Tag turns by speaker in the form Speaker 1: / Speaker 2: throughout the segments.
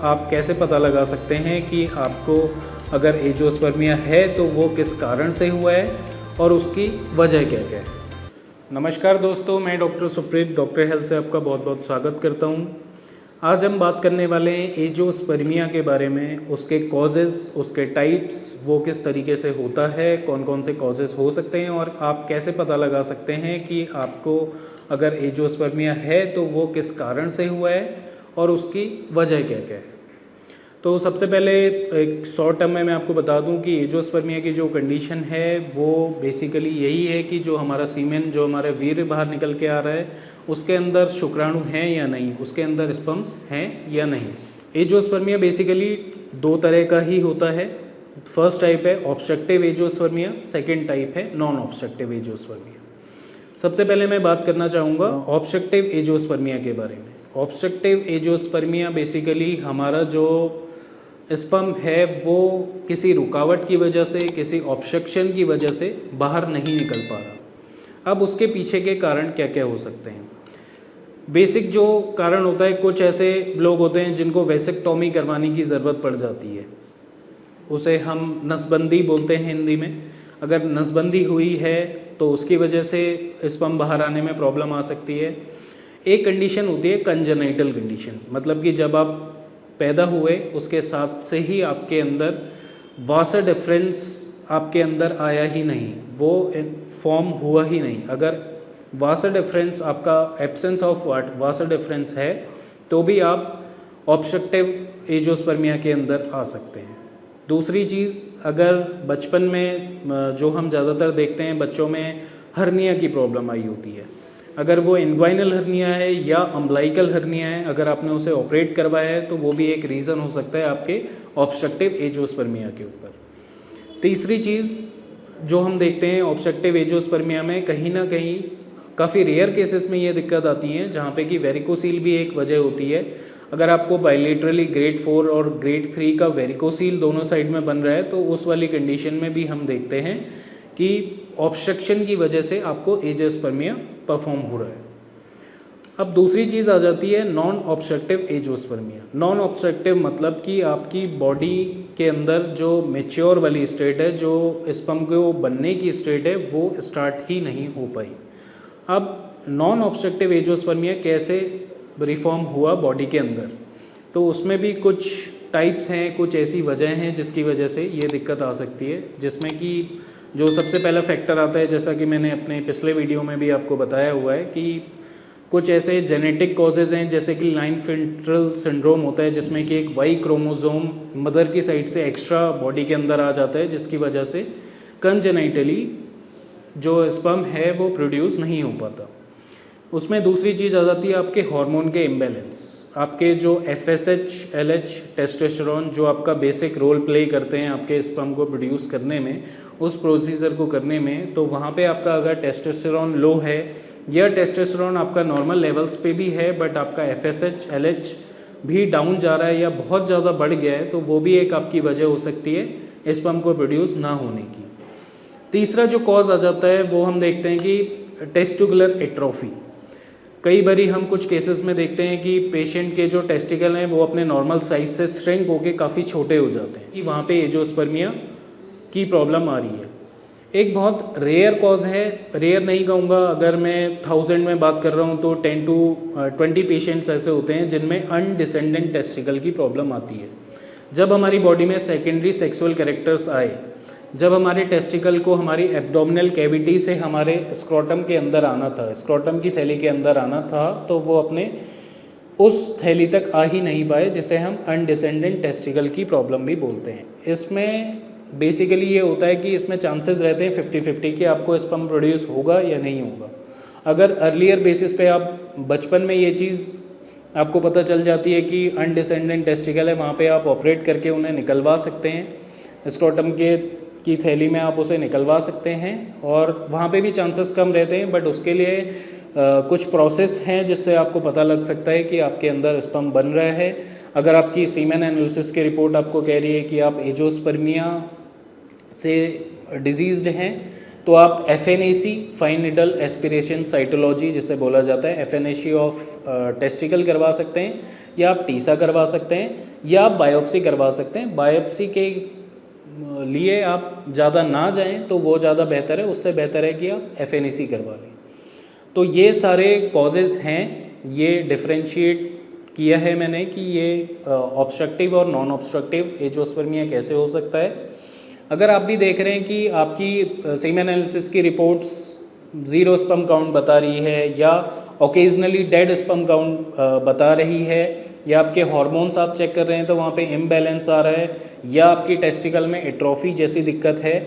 Speaker 1: आप कैसे पता लगा सकते हैं कि आपको अगर एंजियोस्पर्मिया है तो वो किस कारण से हुआ है और उसकी वजह क्या क्या है। नमस्कार दोस्तों, मैं डॉक्टर सुप्रीत डॉक्टर हेल्थ से आपका बहुत बहुत स्वागत करता हूँ। आज हम बात करने वाले हैं एंजियोस्पर्मिया के बारे में, उसके कॉजेज़, उसके टाइप्स, वो किस तरीके से होता है, कौन कौन से कॉजेज़ हो सकते हैं और आप कैसे पता लगा सकते हैं कि आपको अगर एंजियोस्पर्मिया है तो वो किस कारण से हुआ है और उसकी वजह क्या क्या है। तो सबसे पहले एक शॉर्ट टर्म में मैं आपको बता दूं कि एंजियोस्पर्मिया की जो कंडीशन है वो बेसिकली यही है कि जो हमारा सीमेन, जो हमारा वीर्य बाहर निकल के आ रहा है, उसके अंदर शुक्राणु हैं या नहीं, उसके अंदर स्पर्म्स हैं या नहीं। एंजियोस्पर्मिया बेसिकली दो तरह का ही होता है। फर्स्ट टाइप है ऑब्स्ट्रक्टिव एंजियोस्पर्मिया, सेकेंड टाइप है नॉन ऑब्स्ट्रक्टिव एंजियोस्पर्मिया। सबसे पहले मैं बात करना चाहूँगा ऑब्स्ट्रक्टिव एंजियोस्पर्मिया के बारे में। ऑब्स्ट्रक्टिव एंजियोस्पर्मिया बेसिकली हमारा जो स्पर्म है वो किसी रुकावट की वजह से, किसी ऑब्स्ट्रक्शन की वजह से बाहर नहीं निकल पा रहा। अब उसके पीछे के कारण क्या क्या हो सकते हैं। बेसिक जो कारण होता है, कुछ ऐसे लोग होते हैं जिनको वेसेक्टॉमी करवाने की ज़रूरत पड़ जाती है, उसे हम नसबंदी बोलते हैं हिंदी में। अगर नसबंदी हुई है तो उसकी वजह से स्पर्म बाहर आने में प्रॉब्लम आ सकती है। एक कंडीशन होती है कंजेनाइटल कंडीशन, मतलब कि जब आप पैदा हुए उसके साथ से ही आपके अंदर वासा डिफरेंस आपके अंदर आया ही नहीं, वो फॉर्म हुआ ही नहीं। अगर वासा डिफरेंस आपका एब्सेंस ऑफ वासा डिफरेंस है तो भी आप ऑब्स्ट्रक्टिव एंजियोस्पर्मिया के अंदर आ सकते हैं। दूसरी चीज़, अगर बचपन में जो हम ज़्यादातर देखते हैं बच्चों में हर्निया की प्रॉब्लम आई होती है, अगर वो इन्ग्वाइनल हर्निया है या अम्बलाइकल हर्निया है, अगर आपने उसे ऑपरेट करवाया है तो वो भी एक रीज़न हो सकता है आपके ऑब्स्ट्रक्टिव एंजियोस्पर्मिया के ऊपर। तीसरी चीज़ जो हम देखते हैं ऑब्स्ट्रक्टिव एंजियोस्पर्मिया में, कहीं ना कहीं काफ़ी रेयर केसेस में ये दिक्कत आती है जहाँ पे कि वेरिकोसील भी एक वजह होती है। अगर आपको बायलेटरली ग्रेड 4 और ग्रेड 3 का वेरिकोसील दोनों साइड में बन रहा है तो उस वाली कंडीशन में भी हम देखते हैं कि ऑब्स्ट्रक्शन की वजह से आपको एंजियोस्पर्मिया परफॉर्म हो रहा है। अब दूसरी चीज़ आ जाती है नॉन ऑब्स्ट्रक्टिव एंजियोस्पर्मिया। नॉन ऑब्स्ट्रक्टिव मतलब कि आपकी बॉडी के अंदर जो मैच्योर वाली स्टेट है, जो स्पर्म को बनने की स्टेट है, वो स्टार्ट ही नहीं हो पाई। अब नॉन ऑब्स्ट्रक्टिव एंजियोस्पर्मिया कैसे रिफॉर्म हुआ बॉडी के अंदर, तो उसमें भी कुछ टाइप्स हैं, कुछ ऐसी वजह हैं जिसकी वजह से ये दिक्कत आ सकती है। जिसमें कि जो सबसे पहला फैक्टर आता है, जैसा कि मैंने अपने पिछले वीडियो में भी आपको बताया हुआ है कि कुछ ऐसे जेनेटिक कॉजेज़ हैं, जैसे कि लाइनफिल्ट्रल सिंड्रोम होता है जिसमें कि एक वाई क्रोमोसोम मदर की साइड से एक्स्ट्रा बॉडी के अंदर आ जाता है, जिसकी वजह से कंजेनाइटली जो स्पर्म है वो प्रोड्यूस नहीं हो पाता। उसमें दूसरी चीज़ आ जाती है आपके हार्मोन के इम्बैलेंस। आपके जो FSH, LH, टेस्टोस्टेरोन जो आपका बेसिक रोल प्ले करते हैं आपके स्पर्म को प्रोड्यूस करने में, उस प्रोसीजर को करने में, तो वहाँ पे आपका अगर टेस्टोस्टेरोन लो है या टेस्टोस्टेरोन आपका नॉर्मल लेवल्स पे भी है बट आपका FSH, LH भी डाउन जा रहा है या बहुत ज़्यादा बढ़ गया है, तो वो भी एक आपकी वजह हो सकती है स्पर्म को प्रोड्यूस ना होने की। तीसरा जो कॉज आ जाता है वो हम देखते हैं कि टेस्टिकुलर एट्रोफी। कई बारी हम कुछ केसेस में देखते हैं कि पेशेंट के जो टेस्टिकल हैं वो अपने नॉर्मल साइज से श्रिंक होकर काफ़ी छोटे हो जाते हैं, कि वहाँ पे एंजियोस्पर्मिया की प्रॉब्लम आ रही है। एक बहुत रेयर कॉज है, रेयर नहीं कहूँगा, अगर मैं 1000 में बात कर रहा हूँ तो 10 to 20 पेशेंट्स ऐसे होते हैं जिनमें अनडिसेंडेंट टेस्टिकल की प्रॉब्लम आती है। जब हमारी बॉडी में सेकेंडरी सेक्सुअल कैरेक्टर्स आए, जब हमारे टेस्टिकल को हमारी एब्डोमिनल कैविटी से हमारे स्क्रोटम के अंदर आना था, स्क्रोटम की थैली के अंदर आना था, तो वो अपने उस थैली तक आ ही नहीं पाए, जिसे हम अनडिसेंडेंट टेस्टिकल की प्रॉब्लम भी बोलते हैं। इसमें बेसिकली ये होता है कि इसमें चांसेस रहते हैं 50-50 कि आपको स्पर्म प्रोड्यूस होगा या नहीं होगा। अगर अर्लियर बेसिस पे आप बचपन में ये चीज़ आपको पता चल जाती है कि अनडिसेंडेंट टेस्टिकल है, वहाँ पे आप ऑपरेट करके उन्हें निकलवा सकते हैं, स्क्रोटम की थैली में आप उसे निकलवा सकते हैं, और वहाँ पे भी चांसेस कम रहते हैं। बट उसके लिए कुछ प्रोसेस हैं जिससे आपको पता लग सकता है कि आपके अंदर स्पर्म बन रहा है। अगर आपकी सीमेन एनालिसिस की रिपोर्ट आपको कह रही है कि आप एंजियोस्पर्मिया से डिजीज्ड हैं तो आप FNAC fine needle aspiration cytology जिसे बोला जाता है, FNAC ऑफ टेस्टिकल करवा सकते हैं, या आप टीसा करवा सकते हैं, या आप बायोप्सी करवा सकते हैं। बायोप्सी के लिए आप ज़्यादा ना जाएं तो वो ज़्यादा बेहतर है, उससे बेहतर है कि आप FNAC करवा लें। तो ये सारे कॉजेज़ हैं, ये डिफरेंशिएट किया है मैंने कि ये ऑब्स्ट्रक्टिव और नॉन ऑब्स्ट्रक्टिव एंजियोस्पर्मिया कैसे हो सकता है। अगर आप भी देख रहे हैं कि आपकी सीमेन एनालिसिस की रिपोर्ट्स 0 स्पर्म काउंट बता रही है, या ओकेजनली डेड स्पर्म काउंट बता रही है, या आपके हार्मोन्स आप चेक कर रहे हैं तो वहाँ पे इम्बैलेंस आ रहा है, या आपकी टेस्टिकल में एट्रोफी जैसी दिक्कत है,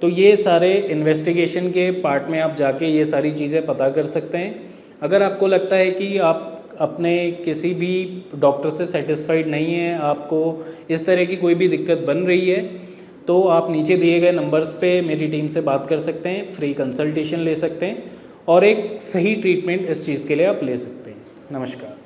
Speaker 1: तो ये सारे इन्वेस्टिगेशन के पार्ट में आप जाके ये सारी चीज़ें पता कर सकते हैं। अगर आपको लगता है कि आप अपने किसी भी डॉक्टर से सेटिस्फाइड नहीं है, आपको इस तरह की कोई भी दिक्कत बन रही है, तो आप नीचे दिए गए नंबर्स पे मेरी टीम से बात कर सकते हैं, फ्री कंसल्टेशन ले सकते हैं और एक सही ट्रीटमेंट इस चीज़ के लिए आप ले सकते हैं। नमस्कार।